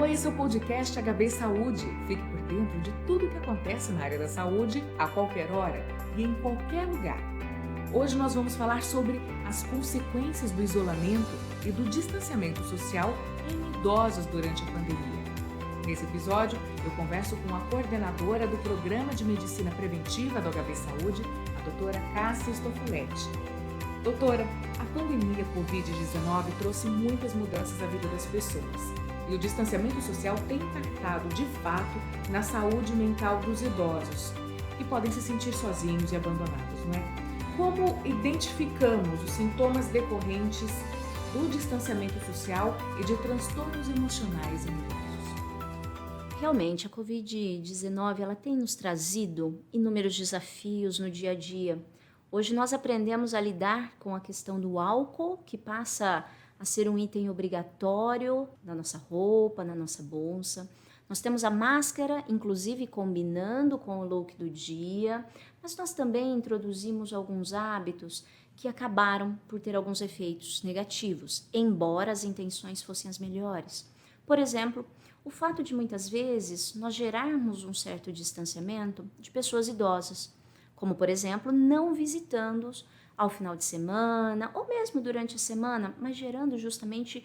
Esse é o podcast HB Saúde. Fique por dentro de tudo o que acontece na área da saúde, a qualquer hora e em qualquer lugar. Hoje nós vamos falar sobre as consequências do isolamento e do distanciamento social em idosos durante a pandemia. Nesse episódio, eu converso com a coordenadora do Programa de Medicina Preventiva do HB Saúde, a doutora Cássia Stofoletti. Doutora, a pandemia Covid-19 trouxe muitas mudanças à vida das pessoas. E o distanciamento social tem impactado, de fato, na saúde mental dos idosos, que podem se sentir sozinhos e abandonados, não é? Como identificamos os sintomas decorrentes do distanciamento social e de transtornos emocionais em idosos? Realmente, a Covid-19 ela tem nos trazido inúmeros desafios no dia a dia. Hoje nós aprendemos a lidar com a questão do álcool, que passa a ser um item obrigatório na nossa roupa, na nossa bolsa. Nós temos a máscara, inclusive combinando com o look do dia, mas nós também introduzimos alguns hábitos que acabaram por ter alguns efeitos negativos, embora as intenções fossem as melhores. Por exemplo, o fato de muitas vezes nós gerarmos um certo distanciamento de pessoas idosas, como por exemplo, não visitando-os ao final de semana ou mesmo durante a semana, mas gerando justamente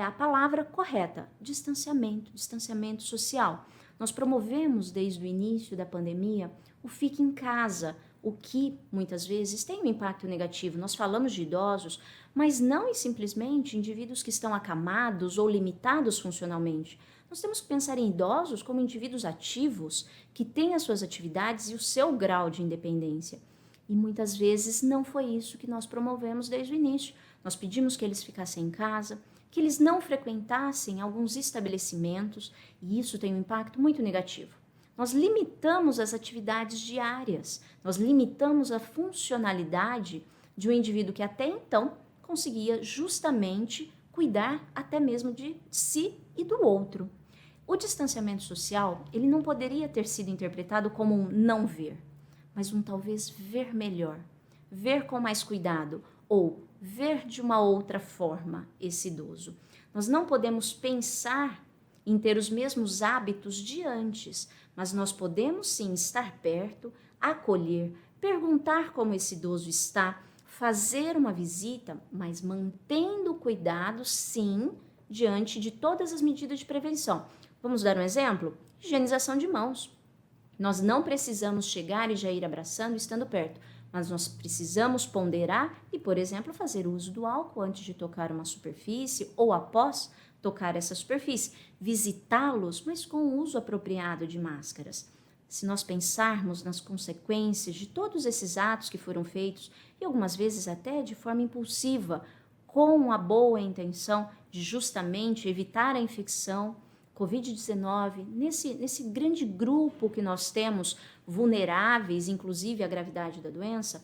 a palavra correta, distanciamento social. Nós promovemos desde o início da pandemia o fique em casa, o que muitas vezes tem um impacto negativo. Nós falamos de idosos, mas não simplesmente indivíduos que estão acamados ou limitados funcionalmente. Nós temos que pensar em idosos como indivíduos ativos que têm as suas atividades e o seu grau de independência. E muitas vezes não foi isso que nós promovemos desde o início. Nós pedimos que eles ficassem em casa, que eles não frequentassem alguns estabelecimentos, e isso tem um impacto muito negativo. Nós limitamos as atividades diárias, nós limitamos a funcionalidade de um indivíduo que até então conseguia justamente cuidar até mesmo de si e do outro. O distanciamento social, ele não poderia ter sido interpretado como um não ver, mas um talvez ver melhor, ver com mais cuidado ou ver de uma outra forma esse idoso. Nós não podemos pensar em ter os mesmos hábitos de antes, mas nós podemos sim estar perto, acolher, perguntar como esse idoso está, fazer uma visita, mas mantendo cuidado sim diante de todas as medidas de prevenção. Vamos dar um exemplo? Higienização de mãos. Nós não precisamos chegar e já ir abraçando estando perto, mas nós precisamos ponderar e, por exemplo, fazer uso do álcool antes de tocar uma superfície ou após tocar essa superfície. Visitá-los, mas com o uso apropriado de máscaras. Se nós pensarmos nas consequências de todos esses atos que foram feitos, e algumas vezes até de forma impulsiva, com a boa intenção de justamente evitar a infecção, Covid-19, nesse grande grupo que nós temos, vulneráveis, inclusive à gravidade da doença,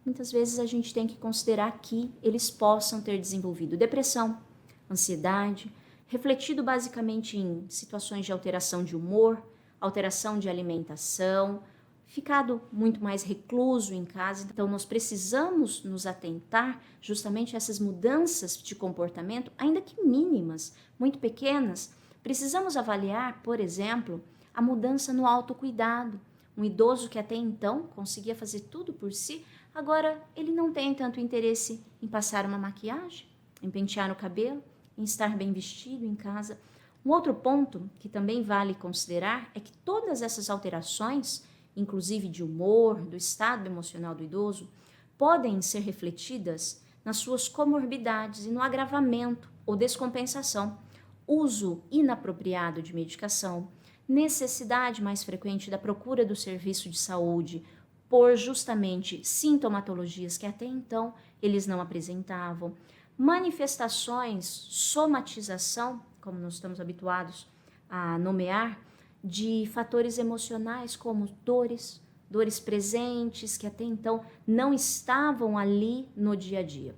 muitas vezes a gente tem que considerar que eles possam ter desenvolvido depressão, ansiedade, refletido basicamente em situações de alteração de humor, alteração de alimentação, ficado muito mais recluso em casa. Então, nós precisamos nos atentar justamente a essas mudanças de comportamento, ainda que mínimas, muito pequenas. Precisamos avaliar, por exemplo, a mudança no autocuidado. Um idoso que até então conseguia fazer tudo por si, agora ele não tem tanto interesse em passar uma maquiagem, em pentear o cabelo, em estar bem vestido em casa. Um outro ponto que também vale considerar é que todas essas alterações, inclusive de humor, do estado emocional do idoso, podem ser refletidas nas suas comorbidades e no agravamento ou descompensação. Uso inapropriado de medicação, necessidade mais frequente da procura do serviço de saúde por justamente sintomatologias que até então eles não apresentavam, manifestações, somatização, como nós estamos habituados a nomear, de fatores emocionais como dores presentes que até então não estavam ali no dia a dia.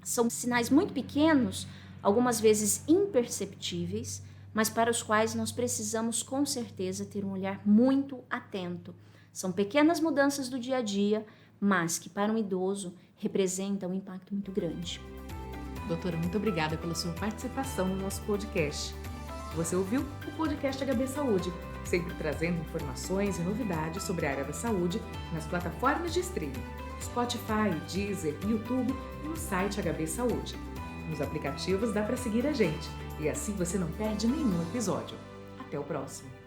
São sinais muito pequenos, algumas vezes imperceptíveis, mas para os quais nós precisamos com certeza ter um olhar muito atento. São pequenas mudanças do dia a dia, mas que para um idoso representam um impacto muito grande. Doutora, muito obrigada pela sua participação no nosso podcast. Você ouviu o podcast HB Saúde, sempre trazendo informações e novidades sobre a área da saúde nas plataformas de streaming, Spotify, Deezer, YouTube e no site HB Saúde. Nos aplicativos dá para seguir a gente e assim você não perde nenhum episódio. Até o próximo!